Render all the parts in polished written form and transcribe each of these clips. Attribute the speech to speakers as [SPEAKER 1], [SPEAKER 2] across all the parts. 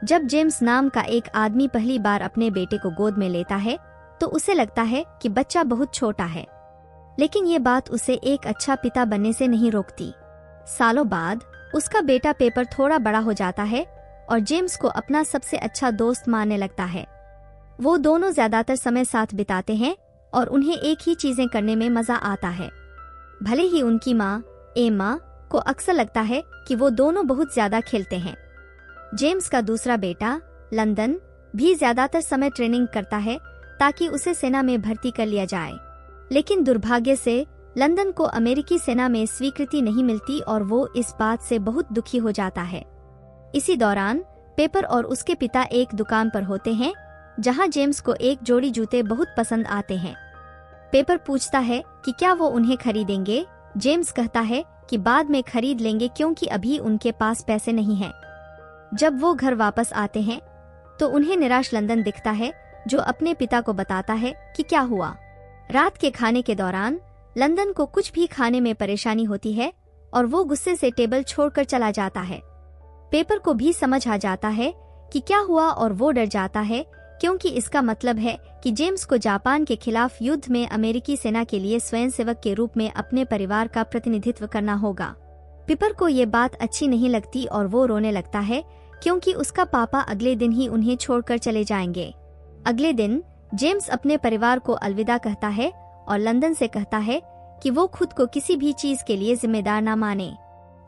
[SPEAKER 1] जब जेम्स नाम का एक आदमी पहली बार अपने बेटे को गोद में लेता है तो उसे लगता है कि बच्चा बहुत छोटा है, लेकिन ये बात उसे एक अच्छा पिता बनने से नहीं रोकती। सालों बाद उसका बेटा पेपर थोड़ा बड़ा हो जाता है और जेम्स को अपना सबसे अच्छा दोस्त मानने लगता है। वो दोनों ज्यादातर समय साथ बिताते हैं और उन्हें एक ही चीजें करने में मजा आता है। भले ही उनकी माँ एम्मा को अक्सर लगता है कि वो दोनों बहुत ज्यादा खेलते हैं। जेम्स का दूसरा बेटा लंदन भी ज्यादातर समय ट्रेनिंग करता है ताकि उसे सेना में भर्ती कर लिया जाए, लेकिन दुर्भाग्य से लंदन को अमेरिकी सेना में स्वीकृति नहीं मिलती और वो इस बात से बहुत दुखी हो जाता है। इसी दौरान पेपर और उसके पिता एक दुकान पर होते हैं जहां जेम्स को एक जोड़ी जूते बहुत पसंद आते हैं। पेपर पूछता है कि क्या वो उन्हें खरीदेंगे। जेम्स कहता है कि बाद में खरीद लेंगे क्योंकि अभी उनके पास पैसे नहीं हैं। जब वो घर वापस आते हैं तो उन्हें निराश लंदन दिखता है, जो अपने पिता को बताता है कि क्या हुआ। रात के खाने के दौरान लंदन को कुछ भी खाने में परेशानी होती है और वो गुस्से से टेबल छोड़कर चला जाता है। पेपर को भी समझ आ जाता है कि क्या हुआ और वो डर जाता है क्योंकि इसका मतलब है कि जेम्स को जापान के खिलाफ युद्ध में अमेरिकी सेना के लिए स्वयंसेवक के रूप में अपने परिवार का प्रतिनिधित्व करना होगा। पिपर को ये बात अच्छी नहीं लगती और वो रोने लगता है क्योंकि उसका पापा अगले दिन ही उन्हें छोड़कर चले जाएंगे। अगले दिन जेम्स अपने परिवार को अलविदा कहता है और लंदन से कहता है कि वो खुद को किसी भी चीज के लिए जिम्मेदार न माने।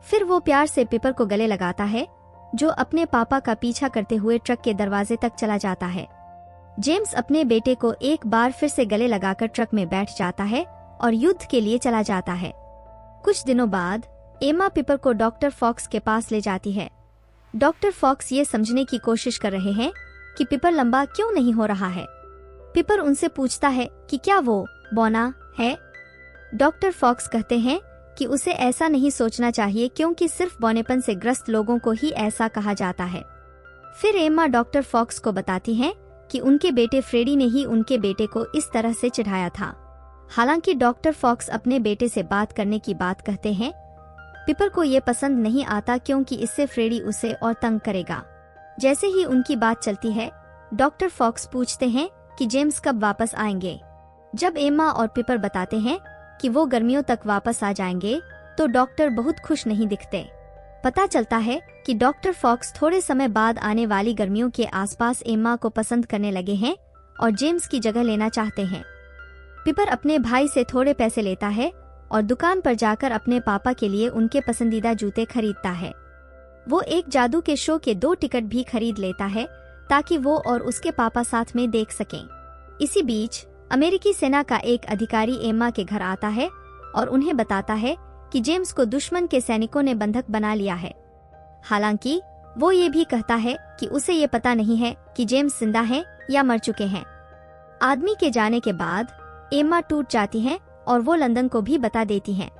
[SPEAKER 1] फिर वो प्यार से पेपर को गले लगाता है, जो अपने पापा का पीछा करते हुए ट्रक के दरवाजे तक चला जाता है। जेम्स अपने बेटे को एक बार फिर से गले लगाकर ट्रक में बैठ जाता है और युद्ध के लिए चला जाता है। कुछ दिनों बाद एम्मा पेपर को डॉक्टर फॉक्स के पास ले जाती है। डॉक्टर फॉक्स ये समझने की कोशिश कर रहे हैं कि पिपर लंबा क्यों नहीं हो रहा है। पिपर उनसे पूछता है कि क्या वो बौना है। डॉक्टर फॉक्स कहते हैं कि उसे ऐसा नहीं सोचना चाहिए क्योंकि सिर्फ बौनेपन से ग्रस्त लोगों को ही ऐसा कहा जाता है। फिर एम्मा डॉक्टर फॉक्स को बताती हैं कि उनके बेटे फ्रेडी ने ही उनके बेटे को इस तरह से चिढ़ाया था। हालांकि डॉक्टर फॉक्स अपने बेटे से बात करने की बात कहते हैं, पिपर को ये पसंद नहीं आता क्योंकि इससे फ्रेडी उसे और तंग करेगा। जैसे ही उनकी बात चलती है, डॉक्टर फॉक्स पूछते हैं कि जेम्स कब वापस आएंगे। जब एम्मा और पिपर बताते हैं कि वो गर्मियों तक वापस आ जाएंगे तो डॉक्टर बहुत खुश नहीं दिखते। पता चलता है कि डॉक्टर फॉक्स थोड़े समय बाद आने वाली गर्मियों के आसपास एम्मा को पसंद करने लगे हैं और जेम्स की जगह लेना चाहते हैं। पिपर अपने भाई से थोड़े पैसे लेता है और दुकान पर जाकर अपने पापा के लिए उनके पसंदीदा जूते खरीदता है। वो एक जादू के शो के 2 टिकट भी खरीद लेता है ताकि वो और उसके पापा साथ में देख सकें। इसी बीच अमेरिकी सेना का एक अधिकारी एम्मा के घर आता है और उन्हें बताता है कि जेम्स को दुश्मन के सैनिकों ने बंधक बना लिया है। हालांकि वो ये भी कहता है कि उसे ये पता नहीं है कि जेम्स जिंदा हैं या मर चुके हैं। आदमी के जाने के बाद एम्मा टूट जाती है और वो लंदन को भी बता देती हैं।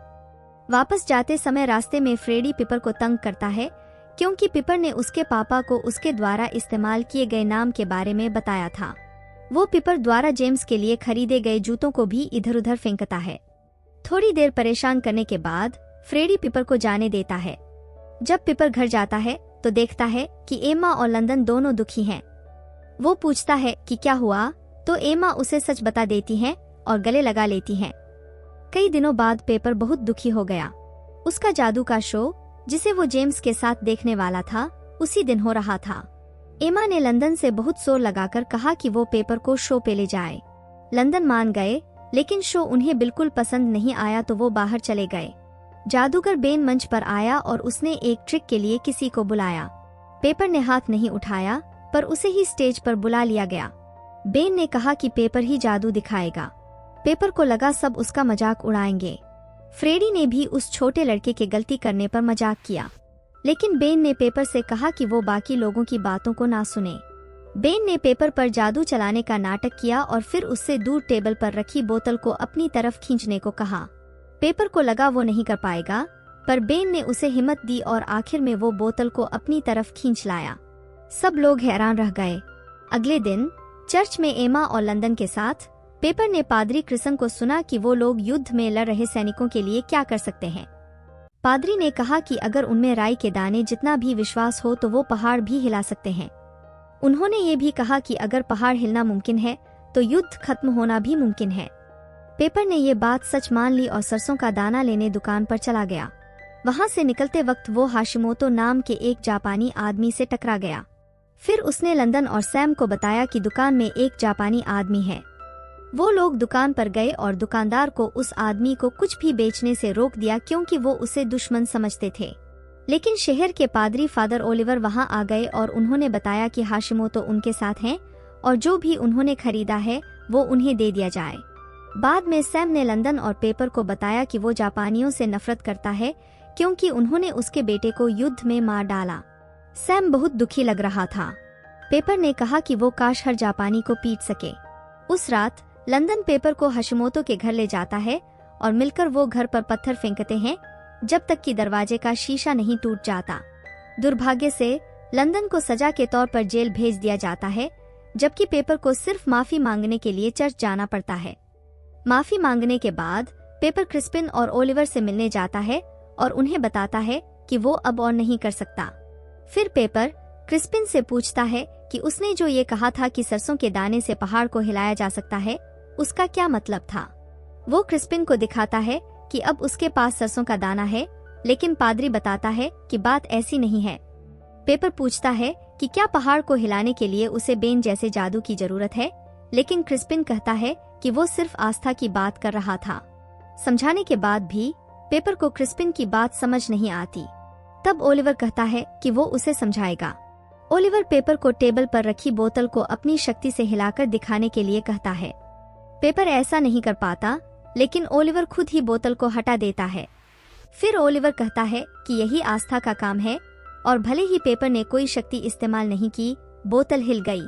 [SPEAKER 1] वापस जाते समय रास्ते में फ्रेडी पिपर को तंग करता है क्योंकि पिपर ने उसके पापा को उसके द्वारा इस्तेमाल किए गए नाम के बारे में बताया था। वो पिपर द्वारा जेम्स के लिए खरीदे गए जूतों को भी इधर उधर फेंकता है। थोड़ी देर परेशान करने के बाद फ्रेडी पिपर को जाने देता है। जब पिपर घर जाता है तो देखता है कि एम्मा और लंदन दोनों दुखी हैं। वो पूछता है कि क्या हुआ, तो एम्मा उसे सच बता देती हैं और गले लगा लेती हैं। कई दिनों बाद पेपर बहुत दुखी हो गया। उसका जादू का शो, जिसे वो जेम्स के साथ देखने वाला था, उसी दिन हो रहा था। एम्मा ने लंदन से बहुत जोर लगाकर कहा कि वो पेपर को शो पे ले जाए। लंदन मान गए, लेकिन शो उन्हें बिल्कुल पसंद नहीं आया तो वो बाहर चले गए। जादूगर बेन मंच पर आया और उसने एक ट्रिक के लिए किसी को बुलाया। पेपर ने हाथ नहीं उठाया, पर उसे ही स्टेज पर बुला लिया गया। बेन ने कहा कि पेपर ही जादू दिखाएगा। पेपर को लगा सब उसका मजाक उड़ाएंगे। फ्रेडी ने भी उस छोटे लड़के के गलती करने पर मजाक किया, लेकिन बेन ने पेपर से कहा कि वो बाकी लोगों की बातों को ना सुने। बेन ने पेपर पर जादू चलाने का नाटक किया और फिर उससे दूर टेबल पर रखी बोतल को अपनी तरफ खींचने को कहा। पेपर को लगा वो नहीं कर पाएगा, पर बेन ने उसे हिम्मत दी और आखिर में वो बोतल को अपनी तरफ खींच लाया। सब लोग हैरान रह गए। अगले दिन चर्च में एम्मा और लंदन के साथ पेपर ने पादरी क्रिसन को सुना कि वो लोग युद्ध में लड़ रहे सैनिकों के लिए क्या कर सकते हैं। पादरी ने कहा कि अगर उनमें राई के दाने जितना भी विश्वास हो तो वो पहाड़ भी हिला सकते हैं। उन्होंने ये भी कहा कि अगर पहाड़ हिलना मुमकिन है तो युद्ध खत्म होना भी मुमकिन है। पेपर ने ये बात सच मान ली और सरसों का दाना लेने दुकान पर चला गया। वहां से निकलते वक्त वो हाशिमोतो नाम के एक जापानी आदमी से टकरा गया। फिर उसने लंदन और सैम को बताया कि दुकान में एक जापानी आदमी है। वो लोग दुकान पर गए और दुकानदार को उस आदमी को कुछ भी बेचने से रोक दिया क्योंकि वो उसे दुश्मन समझते थे। लेकिन शहर के पादरी फादर ओलिवर वहां आ गए और उन्होंने बताया कि हाशिमोतो उनके साथ हैं और जो भी उन्होंने खरीदा है वो उन्हें दे दिया जाए। बाद में सैम ने लंदन और पेपर को बताया कि वो जापानियों से नफरत करता है क्योंकि उन्होंने उसके बेटे को युद्ध में मार डाला। सैम बहुत दुखी लग रहा था। पेपर ने कहा कि वो काश हर जापानी को पीट सके। उस रात लंदन पेपर को हाशिमोतो के घर ले जाता है और मिलकर वो घर पर पत्थर फेंकते हैं जब तक कि दरवाजे का शीशा नहीं टूट जाता। दुर्भाग्य से लंदन को सजा के तौर पर जेल भेज दिया जाता है, जबकि पेपर को सिर्फ माफी मांगने के लिए चर्च जाना पड़ता है। माफी मांगने के बाद पेपर क्रिस्पिन और ओलिवर से मिलने जाता है और उन्हें बताता है कि वो अब और नहीं कर सकता। फिर पेपर क्रिस्पिन से पूछता है कि उसने जो ये कहा था कि सरसों के दाने से पहाड़ को हिलाया जा सकता है, उसका क्या मतलब था। वो क्रिस्पिन को दिखाता है कि अब उसके पास सरसों का दाना है, लेकिन पादरी बताता है कि बात ऐसी नहीं है। पेपर पूछता है कि क्या पहाड़ को हिलाने के लिए उसे बेन जैसे जादू की जरूरत है, लेकिन क्रिस्पिन कहता है कि वो सिर्फ आस्था की बात कर रहा था। समझाने के बाद भी पेपर को क्रिस्पिन की बात समझ नहीं आती। तब ओलिवर कहता है कि वो उसे समझाएगा। ओलिवर पेपर को टेबल पर रखी बोतल को अपनी शक्ति से हिलाकर दिखाने के लिए कहता है। पेपर ऐसा नहीं कर पाता, लेकिन ओलिवर खुद ही बोतल को हटा देता है। फिर ओलिवर कहता है कि यही आस्था का काम है और भले ही पेपर ने कोई शक्ति इस्तेमाल नहीं की, बोतल हिल गई।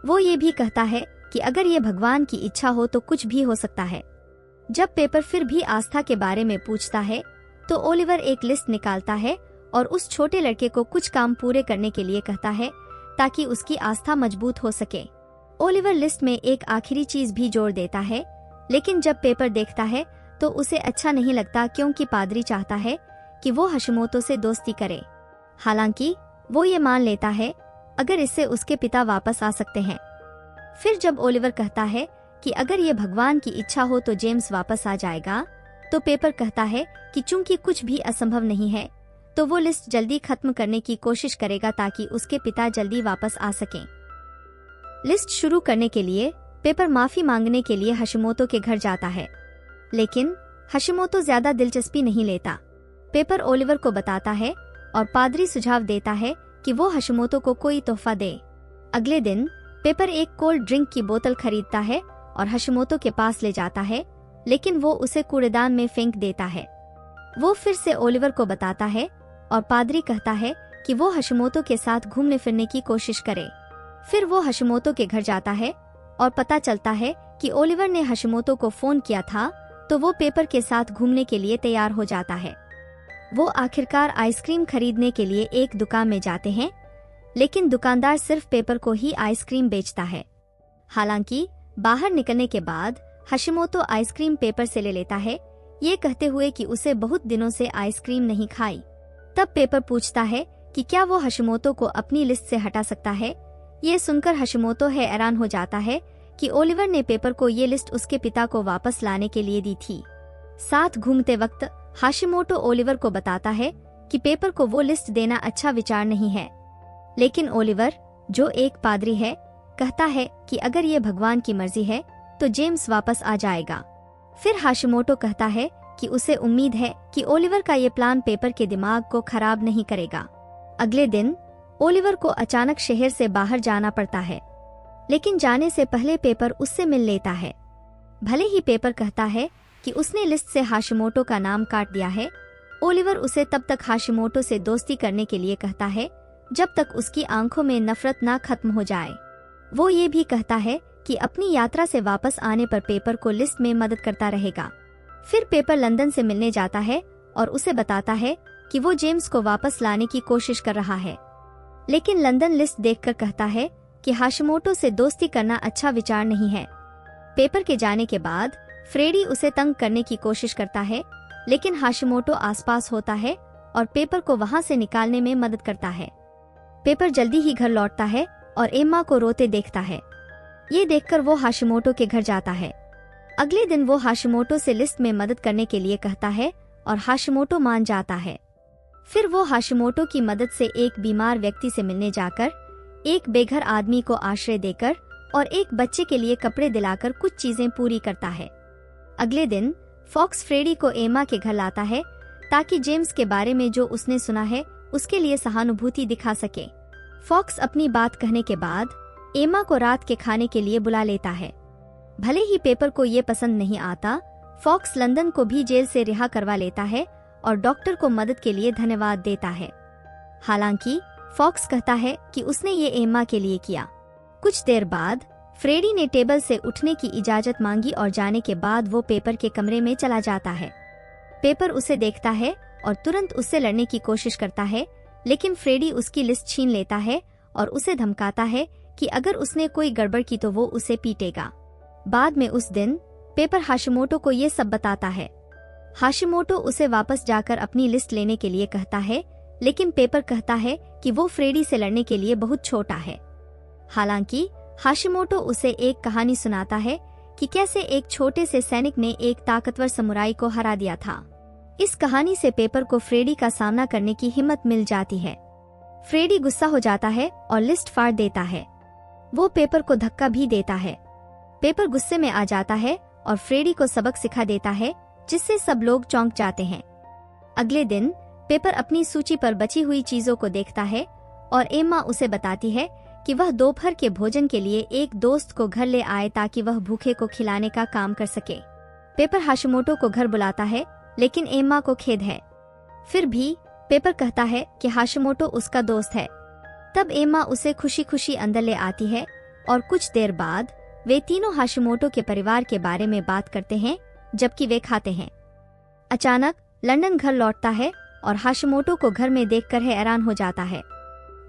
[SPEAKER 1] वो ये भी कहता है कि अगर ये भगवान की इच्छा हो तो कुछ भी हो सकता है। जब पेपर फिर भी आस्था के बारे में पूछता है तो ओलिवर एक लिस्ट निकालता है और उस छोटे लड़के को कुछ काम पूरे करने के लिए कहता है ताकि उसकी आस्था मजबूत हो सके। ओलिवर लिस्ट में एक आखिरी चीज भी जोड़ देता है, लेकिन जब पेपर देखता है तो उसे अच्छा नहीं लगता क्योंकि पादरी चाहता है कि वो हाशिमोतो से दोस्ती करे। हालांकि वो ये मान लेता है अगर इससे उसके पिता वापस आ सकते हैं। फिर जब ओलिवर कहता है कि अगर ये भगवान की इच्छा हो तो जेम्स वापस आ जाएगा, तो पेपर कहता है कि चूंकि कुछ भी असंभव नहीं है तो वो लिस्ट जल्दी खत्म करने की कोशिश करेगा ताकि उसके पिता जल्दी वापस आ सकें। लिस्ट शुरू करने के लिए पेपर माफी मांगने के लिए हाशिमोतो के घर जाता है, लेकिन हाशिमोतो ज्यादा दिलचस्पी नहीं लेता। पेपर ओलिवर को बताता है और पादरी सुझाव देता है कि वो हाशिमोतो को कोई तोहफा दे। अगले दिन पेपर एक कोल्ड ड्रिंक की बोतल खरीदता है और हाशिमोतो के पास ले जाता है, लेकिन वो उसे कूड़ेदान में फेंक देता है। वो फिर से ओलिवर को बताता है और पादरी कहता है कि वो हाशिमोतो के साथ घूमने फिरने की कोशिश करे। फिर वो हाशिमोतो के घर जाता है और पता चलता है कि ओलिवर ने हाशिमोतो को फोन किया था, तो वो पेपर के साथ घूमने के लिए तैयार हो जाता है। वो आखिरकार आइसक्रीम खरीदने के लिए एक दुकान में जाते हैं, लेकिन दुकानदार सिर्फ पेपर को ही आइसक्रीम बेचता है। हालांकि बाहर निकलने के बाद हाशिमोतो आइसक्रीम पेपर से ले लेता है, ये कहते हुए कि उसे बहुत दिनों से आइसक्रीम नहीं खाई। तब पेपर पूछता है कि क्या वो हाशिमोतो को अपनी लिस्ट से हटा सकता है। ये सुनकर हाशिमोतो हैरान हो जाता है कि ओलिवर ने पेपर को ये लिस्ट उसके पिता को वापस लाने के लिए दी थी। साथ घूमते वक्त हाशिमोतो ओलिवर को बताता है कि पेपर को वो लिस्ट देना अच्छा विचार नहीं है, लेकिन ओलिवर, जो एक पादरी है, कहता है कि अगर ये भगवान की मर्जी है तो जेम्स वापस आ जाएगा। फिर हाशिमोतो कहता है कि उसे उम्मीद है कि ओलिवर का ये प्लान पेपर के दिमाग को खराब नहीं करेगा। अगले दिन ओलिवर को अचानक शहर से बाहर जाना पड़ता है, लेकिन जाने से पहले पेपर उससे मिल लेता है। भले ही पेपर कहता है कि उसने लिस्ट से हाशिमोतो का नाम काट दिया है, ओलिवर उसे तब तक हाशिमोतो से दोस्ती करने के लिए कहता है जब तक उसकी आंखों में नफरत ना खत्म हो जाए। वो ये भी कहता है कि अपनी यात्रा से वापस आने पर पेपर को लिस्ट में मदद करता रहेगा। फिर पेपर लंदन से मिलने जाता है और उसे बताता है कि वो जेम्स को वापस लाने की कोशिश कर रहा है, लेकिन लंदन लिस्ट देखकर कहता है कि हाशिमोतो से दोस्ती करना अच्छा विचार नहीं है। पेपर के जाने के बाद फ्रेडी उसे तंग करने की कोशिश करता है, लेकिन हाशिमोतो आसपास होता है और पेपर को वहां से निकालने में मदद करता है। पेपर जल्दी ही घर लौटता है और एम्मा को रोते देखता है। ये देखकर वो हाशिमोटो के घर जाता है। अगले दिन वो हाशिमोटो से लिस्ट में मदद करने के लिए कहता है और हाशिमोटो मान जाता है। फिर वो हाशिमोटो की मदद से एक बीमार व्यक्ति से मिलने जाकर, एक बेघर आदमी को आश्रय देकर और एक बच्चे के लिए कपड़े दिलाकर कुछ चीजें पूरी करता है। अगले दिन फॉक्स फ्रेडी को एम्मा के घर लाता है ताकि जेम्स के बारे में जो उसने सुना है उसके लिए सहानुभूति दिखा सके। फॉक्स अपनी बात कहने के बाद एम्मा को रात के खाने के लिए बुला लेता है। भले ही पेपर को ये पसंद नहीं आता, फॉक्स लंदन को भी जेल से रिहा करवा लेता है और डॉक्टर को मदद के लिए धन्यवाद देता है। हालांकि फॉक्स कहता है कि उसने ये एम्मा के लिए किया। कुछ देर बाद फ्रेडी ने टेबल से उठने की इजाजत मांगी और जाने के बाद वो पेपर के कमरे में चला जाता है। पेपर उसे देखता है और तुरंत उससे लड़ने की कोशिश करता है, लेकिन फ्रेडी उसकी लिस्ट छीन लेता है और उसे धमकाता है कि अगर उसने कोई गड़बड़ की तो वो उसे पीटेगा। बाद में उस दिन पेपर हाशिमोटो को ये सब बताता है। हाशिमोटो उसे वापस जाकर अपनी लिस्ट लेने के लिए कहता है, लेकिन पेपर कहता है कि वो फ्रेडी से लड़ने के लिए बहुत छोटा है। हालांकि हाशिमोटो उसे एक कहानी सुनाता है कि कैसे एक छोटे से सैनिक ने एक ताकतवर समुराई को हरा दिया था। इस कहानी से पेपर को फ्रेडी का सामना करने की हिम्मत मिल जाती है। फ्रेडी गुस्सा हो जाता है और लिस्ट फाड़ देता है। वो पेपर को धक्का भी देता है। पेपर गुस्से में आ जाता है और फ्रेडी को सबक सिखा देता है, जिससे सब लोग चौंक जाते हैं। अगले दिन पेपर अपनी सूची पर बची हुई चीजों को देखता है और एम्मा उसे बताती है कि वह दोपहर के भोजन के लिए एक दोस्त को घर ले आए ताकि वह भूखे को खिलाने का काम कर सके। पेपर हाशिमोटो को घर बुलाता है, लेकिन एम्मा को खेद है। फिर भी पेपर कहता है कि हाशिमोटो उसका दोस्त है। तब एम्मा उसे खुशी खुशी अंदर ले आती है और कुछ देर बाद वे तीनों हाशिमोटो के परिवार के बारे में बात करते हैं जबकि वे खाते हैं। अचानक लंदन घर लौटता है और हाशिमोटो को घर में देखकर हैरान हो जाता है।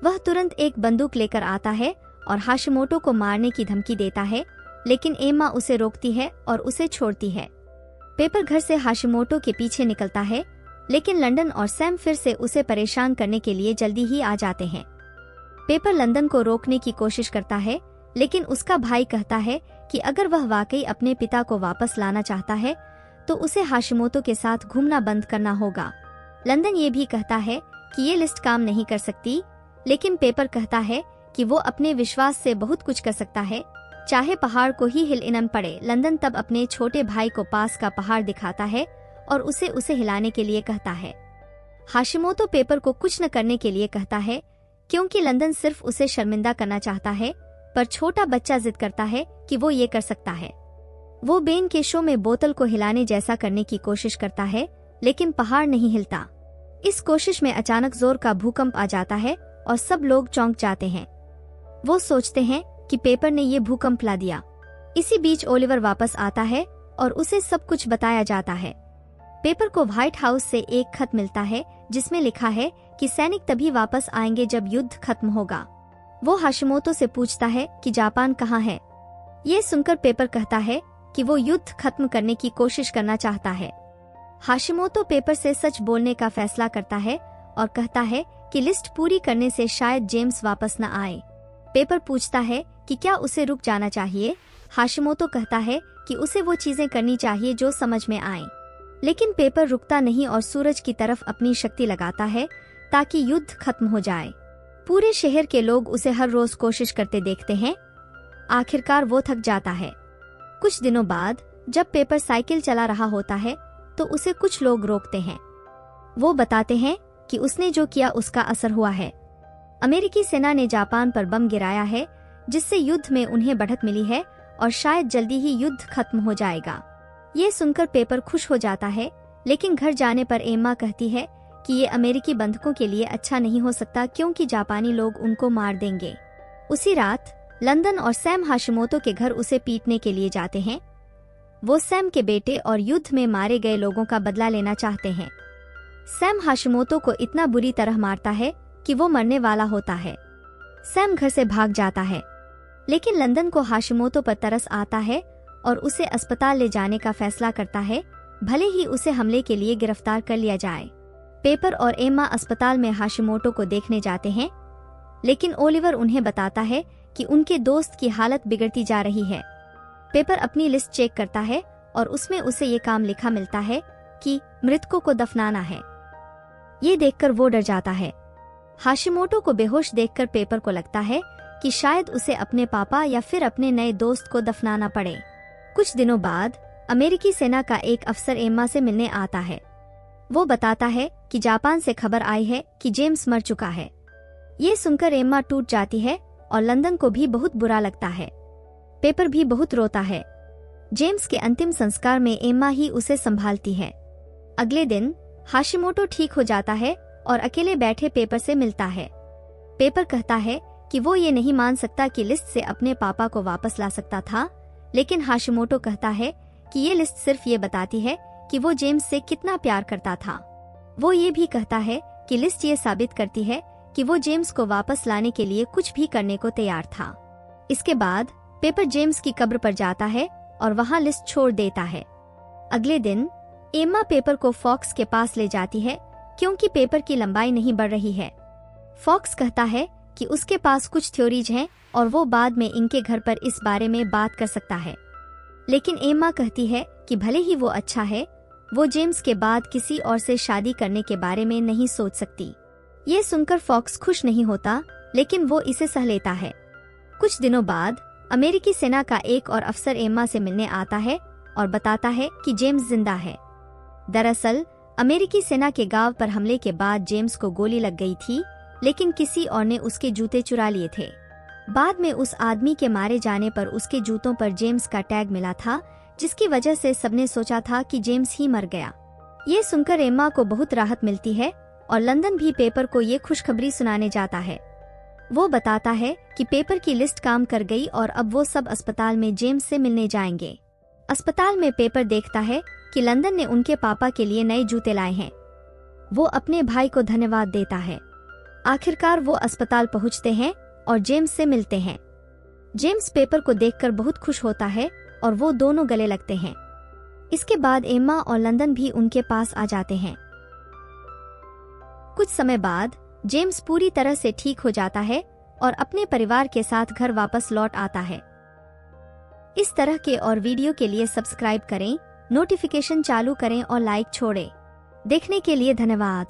[SPEAKER 1] वह तुरंत एक बंदूक लेकर आता है और हाशिमोटो को मारने की धमकी देता है, लेकिन एम्मा उसे रोकती है और उसे छोड़ती है। पेपर घर से हाशिमोटो के पीछे निकलता है, लेकिन लंदन और सैम फिर से उसे परेशान करने के लिए जल्दी ही आ जाते हैं। पेपर लंदन को रोकने की कोशिश करता है, लेकिन उसका भाई कहता है कि अगर वह वाकई अपने पिता को वापस लाना चाहता है तो उसे हाशिमोटो के साथ घूमना बंद करना होगा। लंदन ये भी कहता है कि ये लिस्ट काम नहीं कर सकती, लेकिन पेपर कहता है कि वो अपने विश्वास से बहुत कुछ कर सकता है, चाहे पहाड़ को ही हिलना पड़े। लंदन तब अपने छोटे भाई को पास का पहाड़ दिखाता है और उसे हिलाने के लिए कहता है। हाशिमोटो पेपर को कुछ न करने के लिए कहता है, क्योंकि लंदन सिर्फ उसे शर्मिंदा करना चाहता है, पर छोटा बच्चा जिद करता है कि वो ये कर सकता है। वो बेन के शो में बोतल को हिलाने जैसा करने की कोशिश करता है, लेकिन पहाड़ नहीं हिलता। इस कोशिश में अचानक जोर का भूकंप आ जाता है और सब लोग चौंक जाते हैं। वो सोचते हैं कि पेपर ने ये भूकंप ला दिया। इसी बीच ओलिवर वापस आता है और उसे सब कुछ बताया जाता है। पेपर को व्हाइट हाउस से एक खत मिलता है जिसमें लिखा है कि सैनिक तभी वापस आएंगे जब युद्ध खत्म होगा। वो हाशिमोटो से पूछता है कि जापान कहाँ है। ये सुनकर पेपर कहता है कि वो युद्ध खत्म करने की कोशिश करना चाहता है। हाशिमोटो पेपर से सच बोलने का फैसला करता है और कहता है कि लिस्ट पूरी करने से शायद जेम्स वापस न आए। पेपर पूछता है कि क्या उसे रुक जाना चाहिए। हाशिमोटो कहता है कि उसे वो चीजें करनी चाहिए जो समझ में आए, लेकिन पेपर रुकता नहीं और सूरज की तरफ अपनी शक्ति लगाता है ताकि युद्ध खत्म हो जाए। पूरे शहर के लोग उसे हर रोज कोशिश करते देखते हैं। आखिरकार वो थक जाता है। कुछ दिनों बाद जब पेपर साइकिल चला रहा होता है तो उसे कुछ लोग रोकते हैं। वो बताते हैं कि उसने जो किया उसका असर हुआ है। अमेरिकी सेना ने जापान पर बम गिराया है, जिससे युद्ध में उन्हें बढ़त मिली है और शायद जल्दी ही युद्ध खत्म हो जाएगा। ये सुनकर पेपर खुश हो जाता है, लेकिन घर जाने पर एम्मा कहती है कि ये अमेरिकी बंधकों के लिए अच्छा नहीं हो सकता क्योंकि जापानी लोग उनको मार देंगे। उसी रात लंदन और सैम हाशिमोटो के घर उसे पीटने के लिए जाते हैं। वो सैम के बेटे और युद्ध में मारे गए लोगों का बदला लेना चाहते हैं। सैम हाशिमोटो को इतना बुरी तरह मारता है कि वो मरने वाला होता है। सैम घर से भाग जाता है, लेकिन लंदन को हाशिमोटो पर तरस आता है और उसे अस्पताल ले जाने का फैसला करता है, भले ही उसे हमले के लिए गिरफ्तार कर लिया जाए। पेपर और एम्मा अस्पताल में हाशिमोटो को देखने जाते हैं। लेकिन ओलिवर उन्हें बताता है कि उनके दोस्त की हालत बिगड़ती जा रही है। पेपर अपनी लिस्ट चेक करता है और उसमें उसे ये काम लिखा मिलता है कि मृतकों को दफनाना है। ये देखकर वो डर जाता है। हाशिमोटो को बेहोश देखकर पेपर को लगता है कि शायद उसे अपने पापा या फिर अपने नए दोस्त को दफनाना पड़े। कुछ दिनों बाद अमेरिकी सेना का एक अफसर एम्मा से मिलने आता है। वो बताता है कि जापान से खबर आई है कि जेम्स मर चुका है। ये सुनकर एम्मा टूट जाती है और लंदन को भी बहुत बुरा लगता है। पेपर भी बहुत रोता है। जेम्स के अंतिम संस्कार में एम्मा ही उसे संभालती है। अगले दिन हाशिमोटो ठीक हो जाता है और अकेले बैठे पेपर से मिलता है। पेपर कहता है कि वो ये नहीं मान सकता कि लिस्ट से अपने पापा को वापस ला सकता था, लेकिन हाशिमोटो कहता है कि ये लिस्ट सिर्फ ये बताती है कि वो जेम्स से कितना प्यार करता था। वो ये भी कहता है कि लिस्ट ये साबित करती है कि वो जेम्स को वापस लाने के लिए कुछ भी करने को तैयार था। इसके बाद पेपर जेम्स की कब्र पर जाता है और वहाँ लिस्ट छोड़ देता है। अगले दिन एम्मा पेपर को फॉक्स के पास ले जाती है क्योंकि पेपर की लंबाई नहीं बढ़ रही है। फॉक्स कहता है कि उसके पास कुछ थ्योरीज हैं और वो बाद में इनके घर पर इस बारे में बात कर सकता है। लेकिन एम्मा कहती है कि भले ही वो अच्छा है, वो जेम्स के बाद किसी और से शादी करने के बारे में नहीं सोच सकती। ये सुनकर फॉक्स खुश नहीं होता, लेकिन वो इसे सह लेता है। कुछ दिनों बाद अमेरिकी सेना का एक और अफसर एम्मा से मिलने आता है और बताता है कि जेम्स जिंदा है। दरअसल अमेरिकी सेना के गांव पर हमले के बाद जेम्स को गोली लग गई थी, लेकिन किसी और ने उसके जूते चुरा लिए थे। बाद में उस आदमी के मारे जाने पर उसके जूतों पर जेम्स का टैग मिला था, जिसकी वजह से सबने सोचा था कि जेम्स ही मर गया। ये सुनकर एम्मा को बहुत राहत मिलती है और लंदन भी पेपर को ये खुशखबरी सुनाने जाता है। वो बताता है कि पेपर की लिस्ट काम कर गई और अब वो सब अस्पताल में जेम्स से मिलने जाएंगे। अस्पताल में पेपर देखता है कि लंदन ने उनके पापा के लिए नए जूते लाए हैं। वो अपने भाई को धन्यवाद देता है। आखिरकार वो अस्पताल पहुंचते हैं और जेम्स से मिलते हैं। जेम्स पेपर को देखकर बहुत खुश होता है और वो दोनों गले लगते हैं। इसके बाद एम्मा और लंदन भी उनके पास आ जाते हैं। कुछ समय बाद जेम्स पूरी तरह से ठीक हो जाता है और अपने परिवार के साथ घर वापस लौट आता है। इस तरह के और वीडियो के लिए सब्सक्राइब करें, नोटिफिकेशन चालू करें और लाइक छोड़ें। देखने के लिए धन्यवाद।